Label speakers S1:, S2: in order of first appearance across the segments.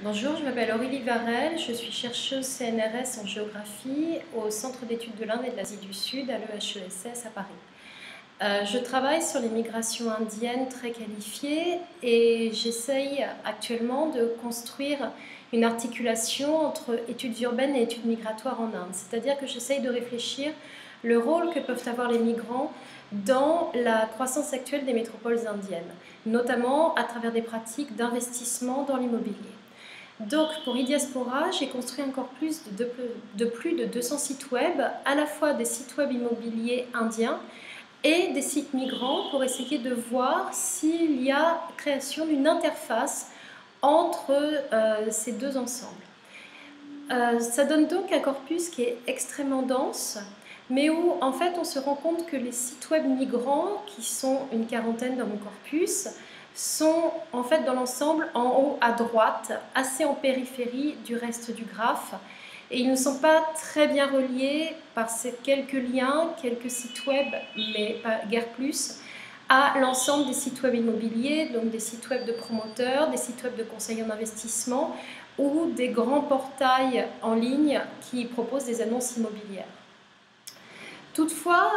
S1: Bonjour, je m'appelle Aurélie Varel, je suis chercheuse CNRS en géographie au Centre d'études de l'Inde et de l'Asie du Sud à l'EHESS à Paris. Je travaille sur les migrations indiennes très qualifiées et j'essaye actuellement de construire une articulation entre études urbaines et études migratoires en Inde. C'est-à-dire que j'essaye de réfléchir le rôle que peuvent avoir les migrants dans la croissance actuelle des métropoles indiennes, notamment à travers des pratiques d'investissement dans l'immobilier. Donc pour eDiaspora, j'ai construit encore plus de 200 sites web, à la fois des sites web immobiliers indiens et des sites migrants pour essayer de voir s'il y a création d'une interface entre ces deux ensembles. Ça donne donc un corpus qui est extrêmement dense, mais où en fait on se rend compte que les sites web migrants, qui sont une quarantaine dans mon corpus, sont en fait dans l'ensemble en haut à droite, assez en périphérie du reste du graphe. Et ils ne sont pas très bien reliés par ces quelques liens, quelques sites web, mais pas guère plus, à l'ensemble des sites web immobiliers, donc des sites web de promoteurs, des sites web de conseillers en investissement ou des grands portails en ligne qui proposent des annonces immobilières. Toutefois,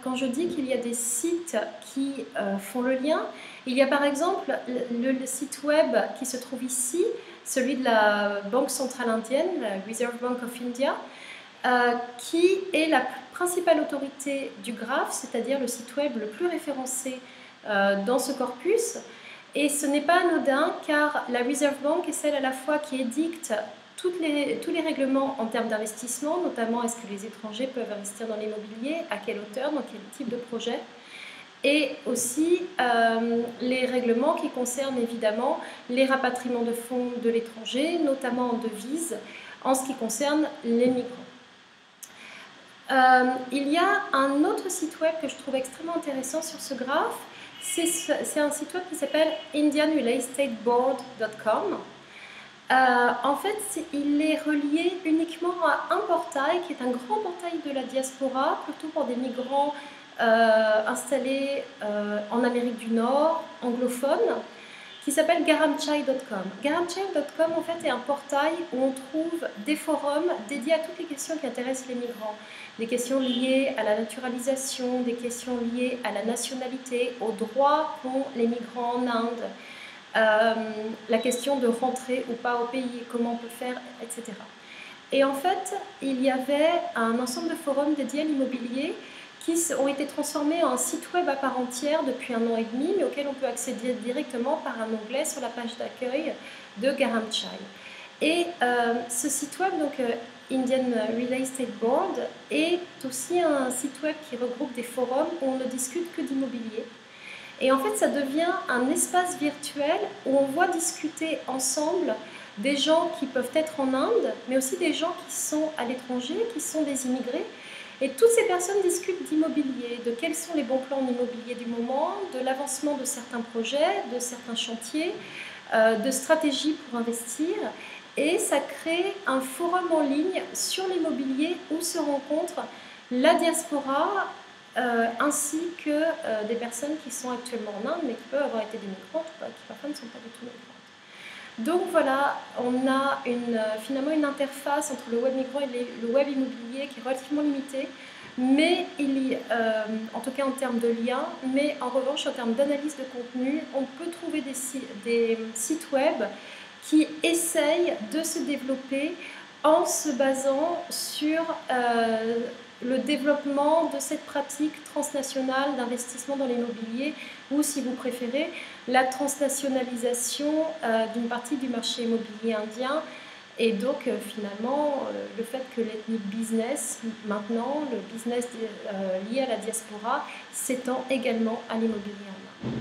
S1: quand je dis qu'il y a des sites qui font le lien, il y a par exemple le site web qui se trouve ici, celui de la Banque centrale indienne, la Reserve Bank of India, qui est la principale autorité du graphe, c'est-à-dire le site web le plus référencé dans ce corpus. Et ce n'est pas anodin car la Reserve Bank est celle à la fois qui édicte tous les règlements en termes d'investissement, notamment est-ce que les étrangers peuvent investir dans l'immobilier, à quelle hauteur, dans quel type de projet, et aussi les règlements qui concernent évidemment les rapatriements de fonds de l'étranger, notamment en devises, en ce qui concerne les migrants. Il y a un autre site web que je trouve extrêmement intéressant sur ce graphe, c'est un site web qui s'appelle indianrealestateboard.com. En fait, il est relié uniquement à un portail qui est un grand portail de la diaspora, plutôt pour des migrants installés en Amérique du Nord, anglophones, qui s'appelle garamchai.com. Garamchai.com en fait est un portail où on trouve des forums dédiés à toutes les questions qui intéressent les migrants. Des questions liées à la naturalisation, des questions liées à la nationalité, aux droits qu'ont les migrants en Inde, la question de rentrer ou pas au pays, comment on peut faire, etc. Et en fait, il y avait un ensemble de forums dédiés à l'immobilier qui ont été transformés en site web à part entière depuis 1 an et demi, mais auquel on peut accéder directement par un onglet sur la page d'accueil de Garamchai. Et ce site web, donc Indian Real Estate Board, est aussi un site web qui regroupe des forums où on ne discute que d'immobilier. Et en fait, ça devient un espace virtuel où on voit discuter ensemble des gens qui peuvent être en Inde, mais aussi des gens qui sont à l'étranger, qui sont des immigrés. Et toutes ces personnes discutent d'immobilier, de quels sont les bons plans en immobilier du moment, de l'avancement de certains projets, de certains chantiers, de stratégies pour investir. Et ça crée un forum en ligne sur l'immobilier où se rencontrent la diaspora, ainsi que des personnes qui sont actuellement en Inde mais qui peuvent avoir été des migrantes ou qui parfois ne sont pas du tout migrantes. Donc voilà, on a finalement une interface entre le web migrant et le web immobilier qui est relativement limitée, mais en tout cas en termes de liens, mais en revanche en termes d'analyse de contenu, on peut trouver des sites web qui essayent de se développer en se basant sur le développement de cette pratique transnationale d'investissement dans l'immobilier ou, si vous préférez, la transnationalisation d'une partie du marché immobilier indien et donc finalement le fait que l'ethnique business, maintenant, le business lié à la diaspora, s'étend également à l'immobilier indien.